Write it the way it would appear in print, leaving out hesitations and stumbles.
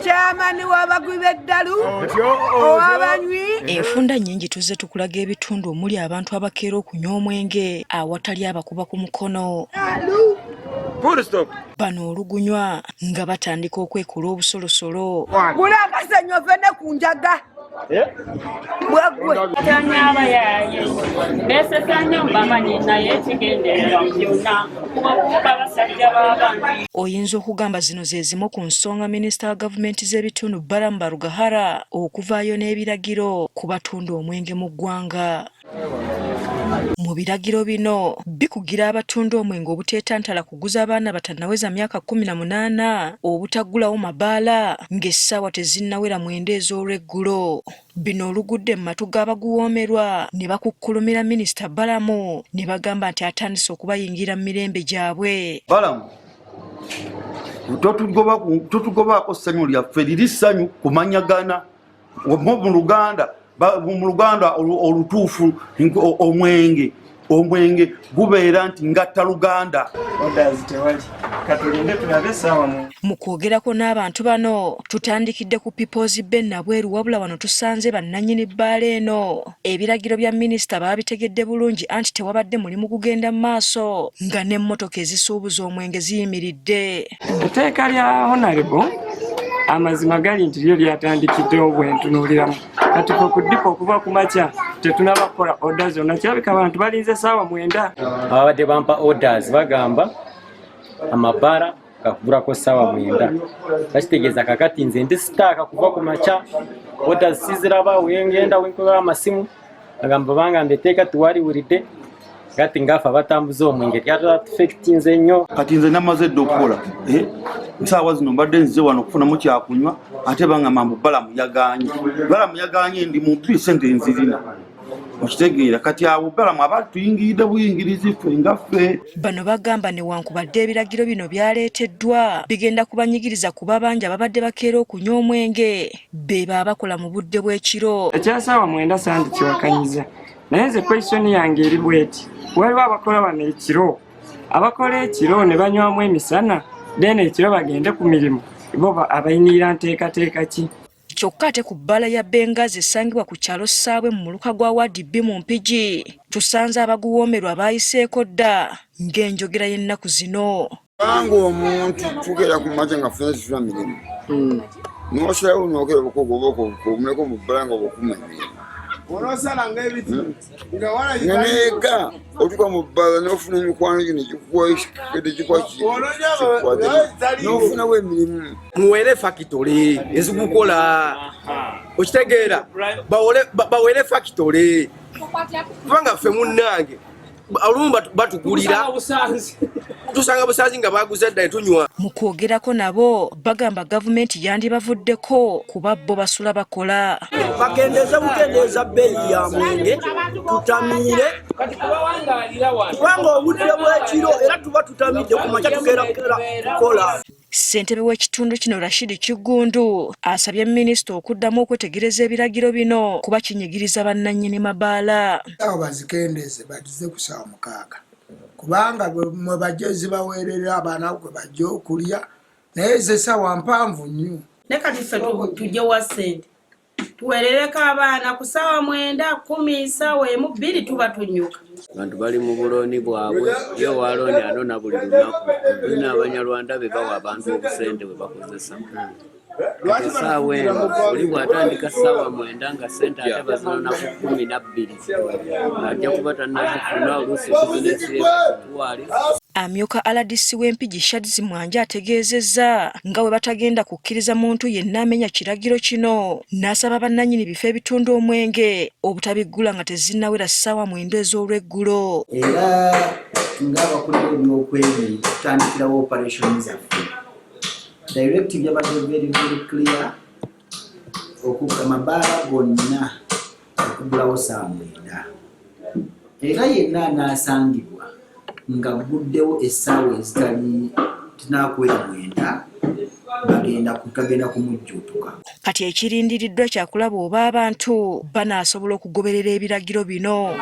Chairman w'abakubi eddalu ow'abanywi. Enfunda nnyingi tuzze tukulaga ebitundu omuli abantu abakeera okunywa omwenge awatali abakuba ku mukono. Bano olugunywa nga batandika okwekula obusolosolo. Gula akasenyo ofene ku njaga. Bwegwe. Tanyaba yaye. Besesanya mbamanyi naye ekigendererwa byonna kuba basajja b'abantu. Oyinza okugamba zino ze zimu ku nsonga minisita wa gavumenti z'ebitundu Balamu Barugahara okuvaayo n'ebiragiro ku batunda omwenge mu ggwanga. Mu biragiro bino bikugira abatunda omwenge obuteetantala kuguza abaana batannaweza myaka 18 obutaggulawo mabaala ng'essaawa tezinnawera 9 ez'olweggulo. Bino olugudde mu matu g'abaguwoomerwa ne bakukkulumira minisita Balamu ne bagamba nti atandise okubayingira mu mirembe gyabwe. Balamu totugobaako ssanyu lyaffe liri ssanyu kumanyagana mu Luganda olutuufu omwenge gubeera nti ngatta Luganda. Mu kwogerako n'abantu bano tutandikidde ku People's Bay Nabweru wabula wano tusanze bannannyini bbaala eno. Ebiragiro bya minisita baabitegedde bulungi anti tewabadde mulimu gugenda mu maaso nga n'emmotoka ezisuubuza omwenge ziyimiridde. Etteeka lya Honorable amazima gali nti lyo lyatandikiddewo bwentunuuliramu kati ku dipo okuva ku makya tetunabakola orders zonna kirabika abantu balinze essaawa 9. Abadde bampa orders bagamba amabaala gakugulako essaawa 9 bakitegeeza kakati nze ndi sitaaka kuva ku makya orders siziraba wengenda wenkolera amasimu agamba bangamba etteeka tuwaliwulidde kati ngaafa batambuza omwenge lyatafekitinze nnyo. Kati nze namaze dde okukola nsaawa zino mbadde nzize wano okufunamu kyakunywa ate bangamba mbu Balamu yaganye ndi mu bbiri sente nzirina okitegeera kati awo Balamu aba tuyingiridde buyingirizi ffe nga ffe. Bano bagamba newankubadde ebiragiro bino byaleeteddwa bigenda kubanyigiriza kuba bangi ababadde bakeera okunywa omwenge be baabakola mu budde bw'ekiro. Ekyasaawa 9 sandi kiwakanyiza naye nze question yange eri bweti waliwo abakola bano ekiro abakola ekiro ne banywamu emisana then ekiro bagende ku mirimu bo abayinira nteekateeka ki. Kyokka ate ku bbaala ya Bengazi esangibwa ku kyalo Ssaabwe mu muluka gwa Wadi B mu Mpigi tusanze abaguwoomerwa baayiseeko dda ng'enjogera y'ennaku zino. Banga omuntu tugera ku makya nga funa zifuna mirimu n'osalawo n'okera obukogo omuleko mu bbala nga obukuma emirimu neka otuka mu bbala n'ofuna emikwano gino n'ofunawo emirimu. Muwere fakitole ezikukola okitegeera bawere fakitole kubanga ffe munnange olumu batukulira tusanga busanzi nga baguza dda tunywa. Mu kwogerako nabo bagamba gavumenti yandibavuddeko kuba bo basula bakola. Bakendeeza bukendeeza bbeeyi ya mwenge tutamiire kubanga obudde bw'ekiro era tuba tutamidde ku makya tukeera kukola. Ssentebe w'ekitundu kino Rashid Kigundu asabye minisita okuddamu okwetegereza ebiragiro bino kuba kinyigiriza bannannyini mabaala. Awo bazikendeeze bagize ku ssaawa 6 kubanga mwe bajja zibaweerera abaana gwe bajja okulya naye ezo essaawa mpanvu nnyo. Ne kati ffe tujje wa ssente tuweerereko abaana ku ssaawa 9, 10, ssaawa 1, 2 tuba tunyuka. Abantu bali mu bulooni bwabwe yo walooni anona buli lunaku tulina Abanyarwanda be bawa abantu obusente bwe bakozesa. Essaawa eno oli bw'atandika ssaawa 9 nga ssente ate bazinona ku 12 ajja kuba tannazifuna oluusi bizinesi etwale. Amyuka RDC w'Empigi Shadzi Mwanja ategeezezza nga bwe batagenda kukkiriza muntu yenna amenya kiragiro kino n'asaba bannannyini bifo ebitundu omwenge obutabiggula nga tezinnawera ssaawa 9 ez'olweggulo. Era ng'abakulira ebyokwerinda tutandikirawo operation zaffe. Directive yabadde very clear okuga amabaala gonna okuggulawo ssaawa 9. Era yenna anaasangibwa nga guddewo essaawa ezitali tinakwera 9 bagenda kumujjuutuka. Kati ekirindiriddwa kyakulaba oba abantu banaasobola okugoberera ebiragiro bino.